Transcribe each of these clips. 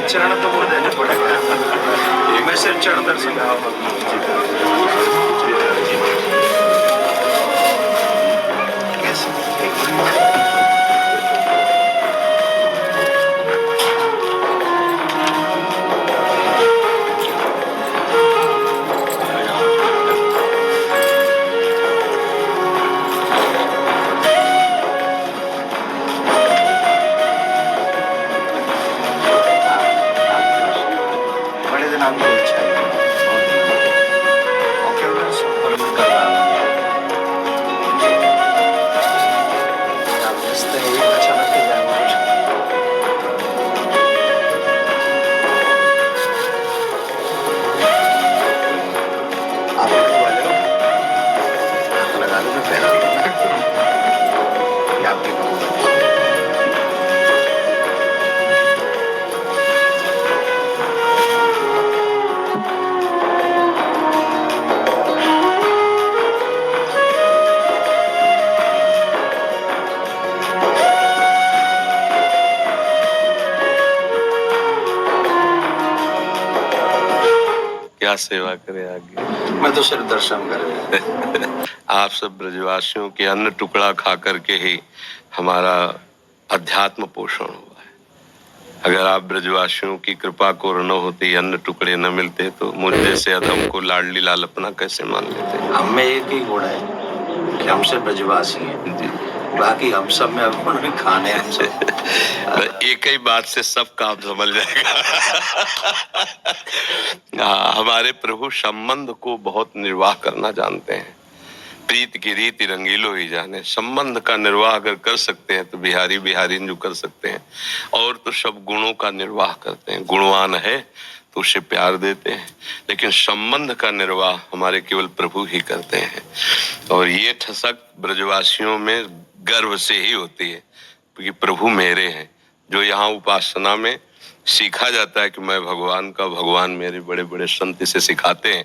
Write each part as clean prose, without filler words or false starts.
चरण तो वो देने पड़ेगा, मैं सिर्फ चरण दर्शन क्या सेवा करे आगे। मैं तो सिर्फ दर्शन कर आप सब ब्रजवासियों के अन्न टुकड़ा खा करके ही हमारा अध्यात्म पोषण हुआ है। अगर आप ब्रजवासियों की कृपा को न होती, अन्न टुकड़े न मिलते, तो मुझ जैसे अधम को लाडली लाल अपना कैसे मान लेते। हम में एक ही गुण है कि हमसे ब्रजवासी हैं जी, बाकी हम सब में अब खाने हम सब एक ही बात से सब काम समझ जाएगा। हमारे प्रभु संबंध को बहुत निर्वाह करना जानते हैं। प्रीत की रीति रंगीलो ही जाने। संबंध का निर्वाह अगर कर सकते हैं तो बिहारी बिहारी जो कर सकते हैं, और तो सब गुणों का निर्वाह करते हैं। गुणवान है तो उसे प्यार देते हैं, लेकिन संबंध का निर्वाह हमारे केवल प्रभु ही करते हैं। और ये ठसक ब्रजवासियों में गर्व से ही होती है कि प्रभु मेरे हैं। जो यहाँ उपासना में सीखा जाता है कि मैं भगवान का, भगवान मेरे, बड़े बड़े संत इसे सिखाते हैं,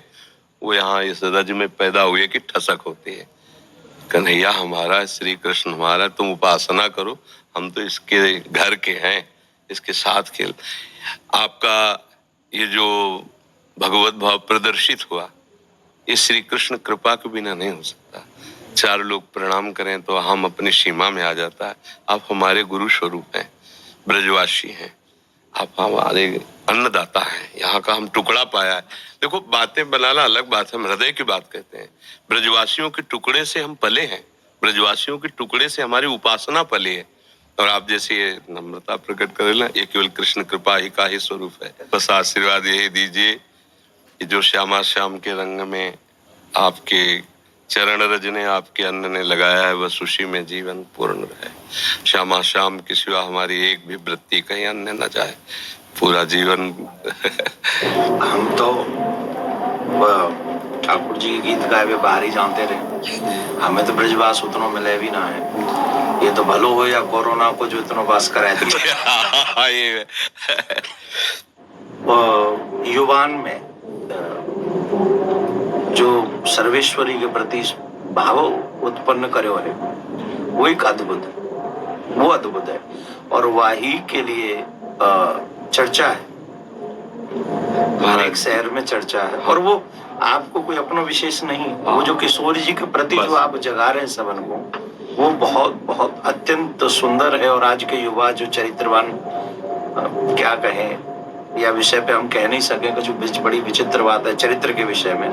वो यहाँ इस रज में पैदा हुए कि ठसक होती है। कन्हैया हमारा, श्री कृष्ण हमारा, तुम उपासना करो, हम तो इसके घर के हैं, इसके साथ खेल। आपका ये जो भगवत भाव प्रदर्शित हुआ, ये श्री कृष्ण कृपा के बिना नहीं हो सकता। चार लोग प्रणाम करें तो हम अपनी सीमा में आ जाता है। आप हमारे गुरु स्वरूप हैं, ब्रजवासी हैं, आप हमारे अन्नदाता हैं। यहाँ का हम टुकड़ा पाया है। देखो, बातें बनाना अलग बात है, हम हृदय की बात कहते हैं। ब्रजवासियों के टुकड़े से हम पले हैं, ब्रजवासियों के टुकड़े से हमारी उपासना पली है। और आप जैसे ये नम्रता प्रकट करें, ये केवल कृष्ण कृपा ही का ही स्वरूप है। बस आशीर्वाद यही दीजिए कि जो श्यामा श्याम के रंग में आपके चरण रज ने, आपके अन्न ने लगाया है, बस उसी में जीवन पूर्ण रहे। श्यामा श्याम के सिवा हमारी एक भी वृत्ति कहीं अन्य न जाए, पूरा जीवन। हम तो ठाकुर जी के गीत गाए हुए बाहर ही जानते रहे, हमें तो ब्रजवास उतना मिले भी ना है। ये तो भलो हो या कोरोना को जो इतना बास कराए दिया। युवान में जो सर्वेश्वरी के प्रति भाव उत्पन्न करे वाले, वो एक अद्भुत है, वो अद्भुत है। और वही के लिए चर्चा है, हर एक शहर में चर्चा है। और वो आपको कोई अपना विशेष नहीं, वो जो किशोर जी के प्रति जो आप जगा रहे हैं सबन को, वो बहुत बहुत अत्यंत सुंदर है। और आज के युवा जो चरित्रवान, क्या कहें, या विषय पे हम कह नहीं सके, कुछ बड़ी विचित्र बात है चरित्र के विषय में।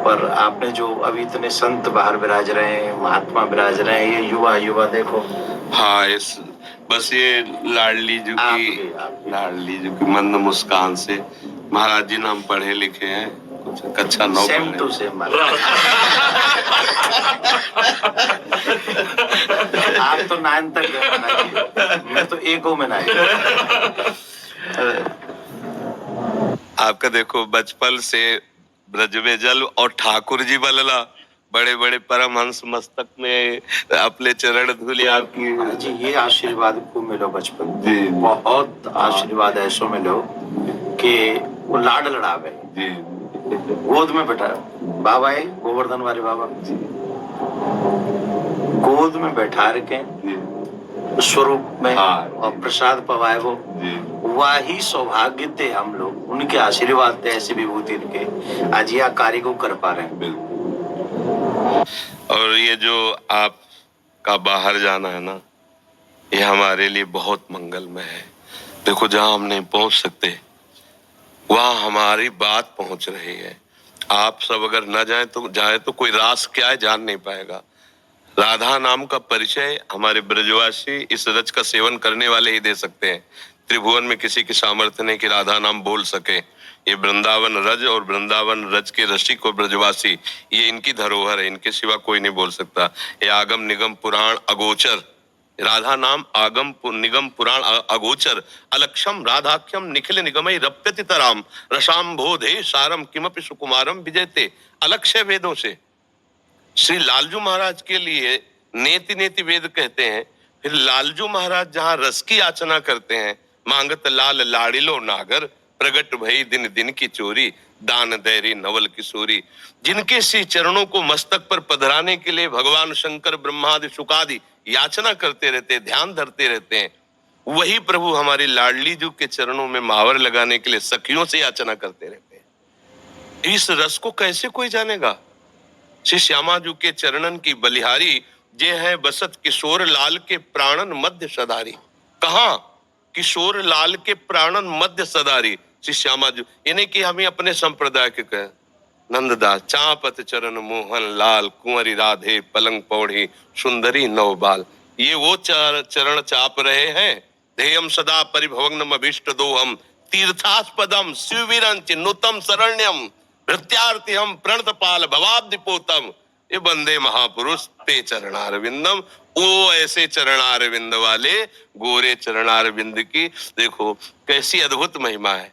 पर आपने जो अभी इतने संत बाहर विराज रहे हैं, महात्मा विराज रहे हैं, ये युवा युवा देखो। हाँ, इस बस ये लाडली जी की मंद मुस्कान से, महाराज जी नाम पढ़े लिखे हैं, कुछ कक्षा 9 सेम टू सेम। आप तो 9 तक गए, मैं तो 1 में ना। आपका देखो, बचपन से ब्रज में जल और ठाकुर जी बलला, बड़े बड़े परमहंस मस्तक में अपने चरण धूले आपकी। हाँ जी, ये आशीर्वाद खूब मिलो बचपन जी। बहुत आशीर्वाद ऐसो मिलो कि वो लाड लड़ावे जी गोद में बैठा बाबा है गोवर्धन वाले बाबा जी गोद में बैठा रखे जी स्वरूप में हाँ, और प्रसाद पवाए वो जी वही सौभाग्य थे हम लोग उनके आशीर्वाद थे ऐसी विभूति इनके आज यह कार्य को कर पा रहे हैं। बिल्कुल। और ये जो आपका बाहर जाना है ना, ये हमारे लिए बहुत मंगलमय है। देखो जहां हम नहीं पहुंच सकते वहां हमारी बात पहुंच रही है। आप सब अगर न जाए तो कोई रास क्या है जान नहीं पाएगा। राधा नाम का परिचय हमारे ब्रजवासी इस रज का सेवन करने वाले ही दे सकते हैं। त्रिभुवन में किसी की सामर्थ्य नहीं कि राधा नाम बोल सके। ये वृंदावन रज और वृंदावन रज के रसिक और ब्रजवासी ये इनकी धरोहर है, इनके सिवा कोई नहीं बोल सकता। ये आगम निगम पुराण अगोचर राधा नाम आगम निगम पुराण अगोचर अलक्षम राधाख्यम निखिल निगमय रप्यति तराम रसाम्भोधे सारम किमपि सुकुमारम विजयते। अलक्ष्य वेदों से श्री लालजू महाराज के लिए नेति नेति वेद कहते हैं। फिर लालजू महाराज जहां रस की याचना करते हैं, मांगत लाल लाड़िलो नागर प्रगट भई दिन दिन की चोरी दान दैरी नवल किशोरी। जिनके श्री चरणों को मस्तक पर पधराने के लिए भगवान शंकर ब्रह्मादि शुकादि याचना करते रहते, ध्यान धरते रहते हैं, वही प्रभु हमारी लाडली जू के चरणों में महावर लगाने के लिए सखियों से याचना करते रहते हैं। इस रस को कैसे कोई जानेगा? श्री श्यामाजू के चरणन की बलिहारी जे है बसत किशोर लाल के प्राणन मध्य सदारी। कहा किशोर लाल के प्राणन मध्य सदारी श्री श्यामाजू। यानी कि हमें अपने संप्रदाय के कहे नंददास चापत चरण मोहन लाल कुंवरी राधे पलंग पौड़ी सुंदरी नवबाल। ये वो चरण चाप रहे हैं। ध्येयम सदा परिभवग्नम अभीष्ट दोहम तीर्थास्पदम शिविरंच नुतम शरण्यम भृत्यार्थी हम प्रणतपाल भवाब्दिपोतम। ये बंदे महापुरुष ते चरणारविंदम। वो ऐसे चरणारविंद वाले गोरे चरणारविंद की देखो कैसी अद्भुत महिमा है।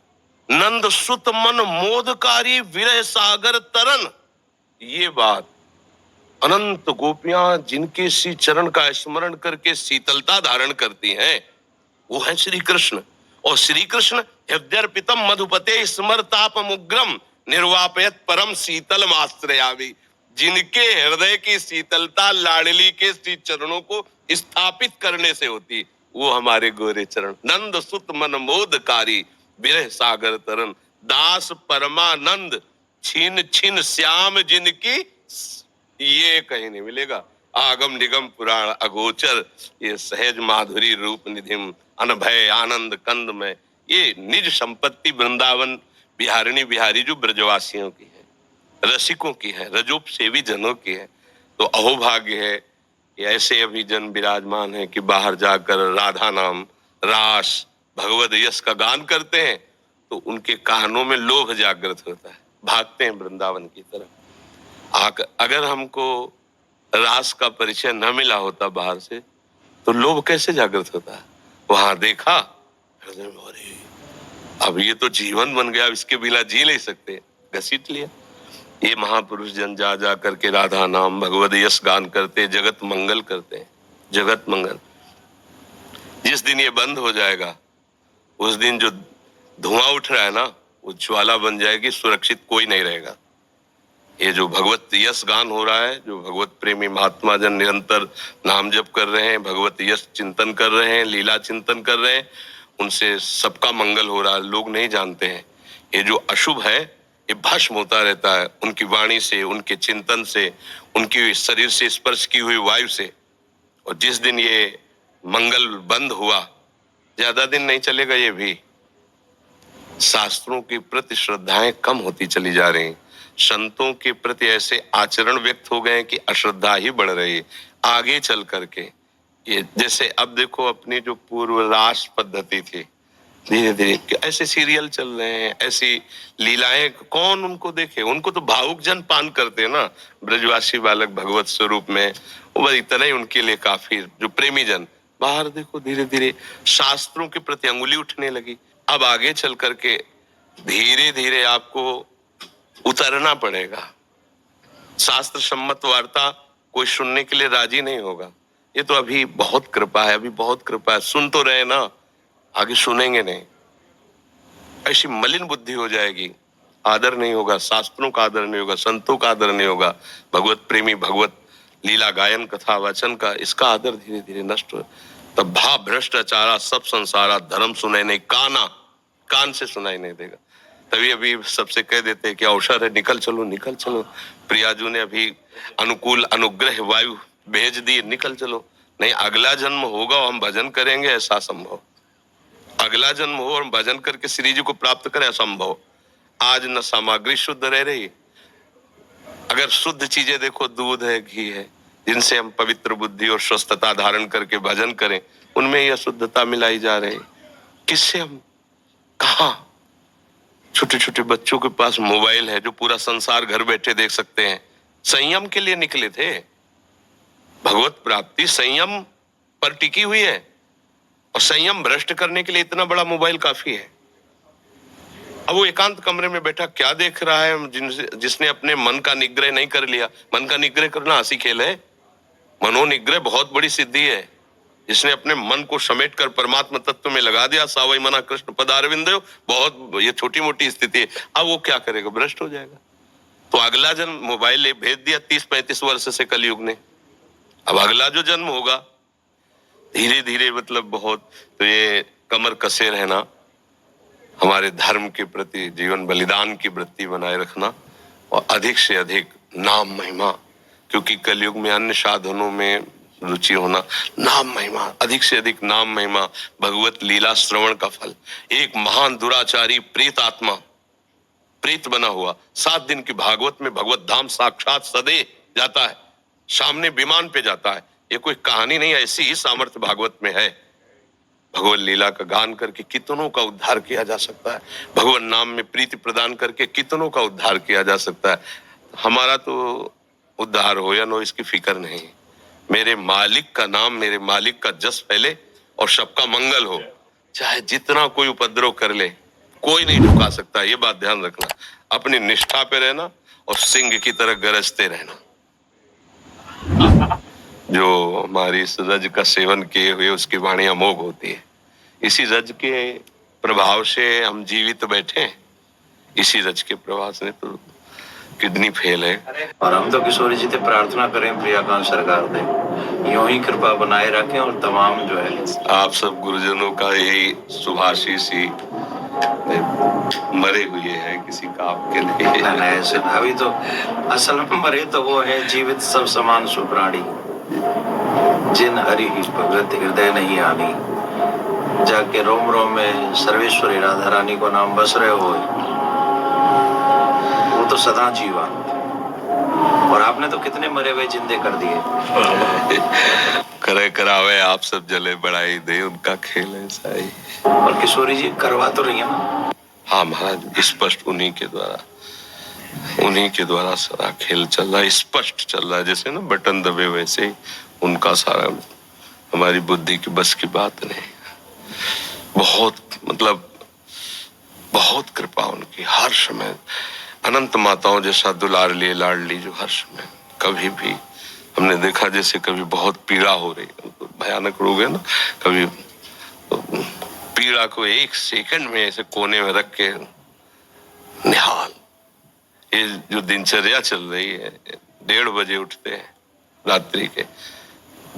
नंद सुत मन मोदकारी विरह सागर तरन। ये बात अनंत गोपियां जिनके श्री चरण का स्मरण करके शीतलता धारण करती हैं वो है श्री कृष्ण। और श्री कृष्ण हृदयर्पितम मधुपते स्मरताप मुग्रम निर्वापयत परम शीतल मास्त्रयावी। जिनके हृदय की शीतलता लाडली के श्री चरणों को स्थापित करने से होती वो हमारे गोरे चरण। नंद सुत मन मोदकारी विरह सागर तरन दास परमानंद छीन छीन श्याम जिनकी ये कहीं नहीं मिलेगा। आगम निगम पुराण अगोचर ये सहज माधुरी रूप निधिम अनभय आनंद कंद में ये निज संपत्ति वृंदावन बिहारिणी बिहारी जो ब्रजवासियों की है, रसिकों की है, रजोप सेवी जनों की है। तो अहोभाग्य है कि ऐसे अभी जन विराजमान है कि बाहर जाकर राधा नाम रास भगवद यश का गान करते हैं तो उनके कानों में लोभ जागृत होता है, भागते हैं वृंदावन की तरफ। अगर हमको रास का परिचय न मिला होता बाहर से तो लोभ कैसे जागृत होता है? वहां देखा अब ये तो जीवन बन गया, इसके बिना जी नहीं सकते, घसीट लिया। ये महापुरुष जन जा जा करके राधा नाम भगवद यश गान करते, जगत मंगल करते हैं, जगत मंगल। जिस दिन ये बंद हो जाएगा उस दिन जो धुआं उठ रहा है ना वो ज्वाला बन जाएगी, सुरक्षित कोई नहीं रहेगा। ये जो भगवत यश गान हो रहा है, जो भगवत प्रेमी महात्मा जन निरंतर नाम जप कर रहे हैं, भगवत यश चिंतन कर रहे हैं, लीला चिंतन कर रहे हैं, उनसे सबका मंगल हो रहा है। लोग नहीं जानते हैं ये जो अशुभ है ये भस्म होता रहता है उनकी वाणी से, उनके चिंतन से, उनकी शरीर से स्पर्श की हुई वायु से। और जिस दिन ये मंगल बंद हुआ ज्यादा दिन नहीं चलेगा, ये भी शास्त्रों के प्रति श्रद्धाएं कम होती चली जा रही, संतों के प्रति ऐसे आचरण व्यक्त हो गए कि अश्रद्धा ही बढ़ रही आगे चल करके। ये जैसे अब देखो अपनी जो पूर्व रास पद्धति थी, धीरे धीरे ऐसे सीरियल चल रहे हैं, ऐसी लीलाएं कौन उनको देखे? उनको तो भावुक जन पान करते हैं ना, ब्रजवासी बालक भगवत स्वरूप में वो इतना ही उनके लिए काफी। जो प्रेमी जन बाहर देखो धीरे धीरे शास्त्रों के प्रति अंगुली उठने लगी। अब आगे चल करके धीरे धीरे आपको उतरना पड़ेगा। शास्त्र सम्मत वार्ता कोई सुनने के लिए राजी नहीं होगा। ये तो अभी बहुत कृपा है, अभी बहुत कृपा है, सुन तो रहे ना, आगे सुनेंगे नहीं। ऐसी मलिन बुद्धि हो जाएगी, आदर नहीं होगा, शास्त्रों का आदर नहीं होगा, संतों का आदर नहीं होगा, भगवत प्रेमी, भगवत लीला गायन कथा वाचन का, इसका आदर धीरे धीरे नष्ट हो। तब भाव भ्रष्टाचारा सब संसारा, धर्म सुनाई नहीं, कान से सुनाई नहीं देगा। तभी अभी सबसे कह देते हैं कि अवसर है, निकल चलो निकल चलो। प्रियाजू ने अभी अनुकूल अनुग्रह वायु भेज दी, निकल चलो। नहीं, अगला जन्म होगा और हम भजन करेंगे, ऐसा संभव। अगला जन्म हो और भजन करके श्री जी को प्राप्त करें, असंभव। आज न सामग्री शुद्ध रह रही। अगर शुद्ध चीजें देखो, दूध है, घी है, जिनसे हम पवित्र बुद्धि और स्वस्थता धारण करके भजन करें, उनमें यह शुद्धता मिलाई जा रही। किससे हम कहा? छोटे छोटे बच्चों के पास मोबाइल है जो पूरा संसार घर बैठे देख सकते हैं। संयम के लिए निकले थे। भगवत प्राप्ति संयम पर टिकी हुई है, और संयम भ्रष्ट करने के लिए इतना बड़ा मोबाइल काफी है। अब वो एकांत कमरे में बैठा क्या देख रहा है? जिसने अपने मन का निग्रह नहीं कर लिया। मन का निग्रह करना हंसी खेल है। मनोनिग्रह बहुत बड़ी सिद्धि है। जिसने अपने मन को समेट कर परमात्मा तत्व में लगा दिया, सावई मना कृष्ण पदारविंद, बहुत ये छोटी मोटी स्थिति है। अब वो क्या करेगा? भ्रष्ट हो जाएगा। तो अगला जन्म मोबाइल भेज दिया 30-35 वर्ष से कलयुग ने। अब अगला जो जन्म होगा धीरे धीरे, मतलब बहुत, तो ये कमर कसे रहना, हमारे धर्म के प्रति जीवन बलिदान की वृत्ति बनाए रखना, और अधिक से अधिक नाम महिमा, क्योंकि कलयुग में अन्य साधनों में रुचि होना, नाम महिमा, अधिक से अधिक नाम महिमा, भगवत लीला श्रवण का फल। एक महान दुराचारी प्रेत आत्मा, प्रेत बना हुआ, 7 दिन की भागवत में भगवत धाम साक्षात सदे जाता है, सामने विमान पे जाता है। ये कोई कहानी नहीं, ऐसी ही सामर्थ्य भागवत में है। भगवत लीला का गान करके कितनों का उद्धार किया जा सकता है। भगवान नाम में प्रीति प्रदान करके कितनों का उद्धार किया जा सकता है। हमारा तो उद्धार हो या नो, इसकी फिक्र नहीं। मेरे मालिक का नाम, मेरे मालिक का जस फैले और सबका मंगल हो। चाहे जितना कोई उपद्रव कर ले, कोई नहीं झुका सकता। ये बात ध्यान रखना। अपनी निष्ठा पे रहना और सिंह की तरह गरजते रहना। जो हमारी इस रज का सेवन किए हुए उसकी वाणी अमोघ होती है। इसी रज के प्रभाव से हम जीवित बैठे हैं। इसी रज के प्रभाव से तो किडनी फेल है। और हम तो किशोरी जी से प्रार्थना करें, प्रियाकांत सरकार दे यूं ही कृपा बनाए रखें, और तमाम जो है आप सब गुरुजनों का यही शुभाशीष ही मरे हुए हैं, किसी का आपके लिए ऐसे। अभी तो असल में मरे तो वो है जीवित सब समान सुप्राणी, जिन हरि भगत हृदय नहीं आनी, जाके रोम रोम में सर्वेश्वरी राधा रानी को नाम बस रहे हो, वो तो सदा जीवन। और आपने तो कितने मरे हुए जिंदे कर दिए। करे करावे आप सब जले बढ़ाई दे, उनका खेल ऐसा ही। और किशोरी जी करवा तो रही है ना? हाँ महाराज, स्पष्ट उन्हीं के द्वारा सारा खेल चल रहा है, स्पष्ट चल रहा है। जैसे ना बटन दबे, वैसे ही उनका सारा, हमारी बुद्धि की बस की बात नहीं। बहुत, मतलब बहुत कृपा उनकी हर समय। अनंत माताओं जैसा दुलार लिए लाडली जो हर समय, कभी भी हमने देखा जैसे कभी बहुत पीड़ा हो रही, तो भयानक रोग है ना, कभी तो पीड़ा को 1 सेकंड में ऐसे कोने में रख के निहाल। ये जो दिनचर्या चल रही है, 1:30 बजे उठते हैं रात्रि के,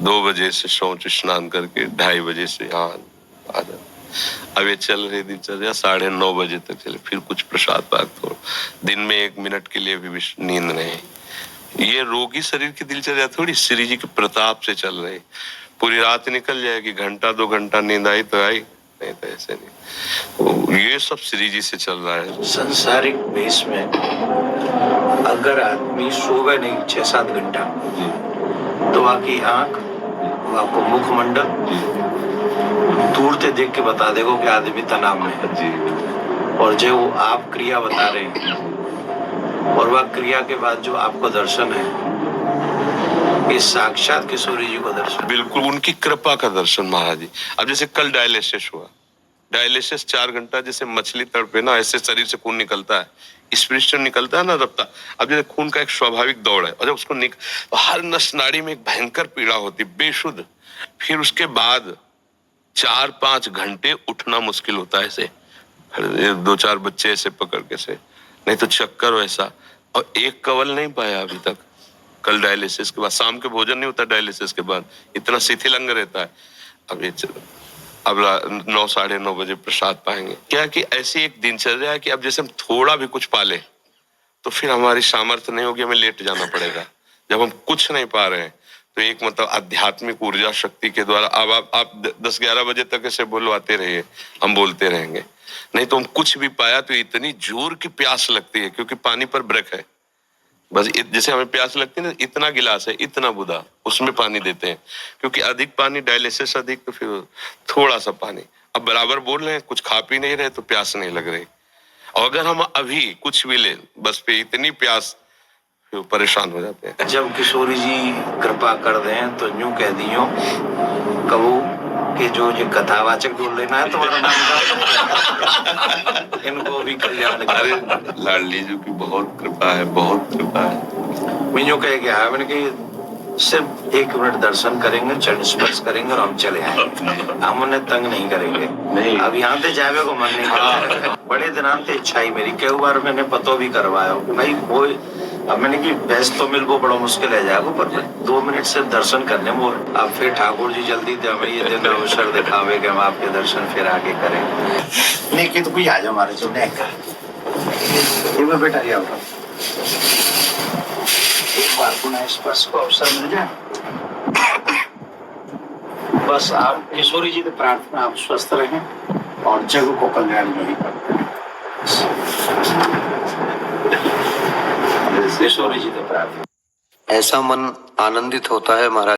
2 बजे से शौच स्नान करके 2:30 बजे से यहाँ आ जाते। अब ये चल रही दिनचर्या 9:30 बजे तक चले, फिर कुछ प्रसाद पाक, तो दिन में 1 मिनट के लिए भी नींद नहीं। ये रोगी शरीर की दिनचर्या थोड़ी श्री जी के प्रताप से चल रही। पूरी रात निकल जाएगी, घंटा 2 घंटा नींद आई तो आई, नहीं तो ऐसे नहीं। तो ये सब श्री जी से चल रहा है। संसारिक बेस में अगर आदमी सोवे नहीं 6-7 घंटा, तो आपकी आंख, आपको मुखमंडल दूर से देख के बता देगा कि आदमी तनाव में है जी। और जो आप क्रिया बता रहे हैं, और वह क्रिया के बाद जो आपको दर्शन है, ये साक्षात किशोरी जी को दर्शन। बिल्कुल उनकी कृपा का दर्शन महाराज जी। अब जैसे कल डायलिसिस हुआ, डायलिसिस 4 घंटा जैसे मछली तड़पे ना, ऐसे शरीर से खून निकलता है, स्पिरिट निकलता है ना रफ्ता। अब जैसे खून का एक स्वाभाविक दौड़ है, और जब उसको तो हर नस नाड़ी में एक भयंकर पीड़ा होती, बेशुद्ध। फिर उसके बाद 4-5 घंटे उठना मुश्किल होता है ऐसे, 2-4 बच्चे ऐसे पकड़ के से, नहीं तो चक्कर वैसा। और एक कवल नहीं पाया अभी तक। कल डायलिसिस के बाद शाम के भोजन नहीं होता, डायलिसिस के बाद इतना शिथिल अंग रहता है। अब ये अब 9-9:30 बजे प्रसाद पाएंगे। क्या कि ऐसी एक दिनचर्या है कि अब जैसे हम थोड़ा भी कुछ पाले तो फिर हमारी सामर्थ्य नहीं होगी, हमें लेट जाना पड़ेगा। जब हम कुछ नहीं पा रहे हैं तो एक मतलब आध्यात्मिक ऊर्जा शक्ति के द्वारा अब आप 10-11 बजे तक ऐसे बुलवाते रहिए, हम बोलते रहेंगे। नहीं तो हम कुछ भी पाया तो इतनी जोर की प्यास लगती है, क्योंकि पानी पर ब्रेक है। बस जैसे हमें प्यास लगती है ना, इतना गिलास है, इतना बुदा, उसमें पानी देते हैं। क्योंकि अधिक पानी, डायलिसिस अधिक, तो फिर थोड़ा सा पानी। अब बराबर बोल रहे हैं, कुछ खा पी नहीं रहे तो प्यास नहीं लग रही। और अगर हम अभी कुछ भी ले बस पे इतनी प्यास, फिर परेशान हो जाते हैं। जब किशोरी जी कृपा कर दें तो यूं कह दियो कबू कि जो ये कथावाचक बोल लेना है तुम्हारा नाम का, इनको भी कल्याण अरे करे। लाडली जी की बहुत कृपा है, बहुत कृपा है। मैं यूं कह गया है मैंने कि सिर्फ 1 मिनट दर्शन करेंगे, चरण स्पर्श करेंगे और हम चले आएंगे, हम उन्हें तंग नहीं करेंगे। नहीं। अब यहाँ से जावे को मन नहीं करता। बड़े दिनांत से इच्छा ही मेरी, कई बार मैंने पतो भी करवाया भाई वो। अब मैंने कि बेस्ट तो मिल को बड़ा मुश्किल है जाएगा, पर 2 मिनट से दर्शन करने में। अब फिर ठाकुर जी जल्दी थे हमें ये दिन अवसर दिखावे कि हम आपके दर्शन फिर आगे करें। नहीं कि तो कोई आ जाओ हमारे जो बेटा ये होगा एक बार पुनः स्पर्श को अवसर मिल जाए। बस आप किशोरी जी से प्रार्थना, आप स्वस्थ रहें और जग को कल्याण नहीं करते। किशोरी जी से प्रार्थना। ऐसा मन आनंदित होता है महाराज।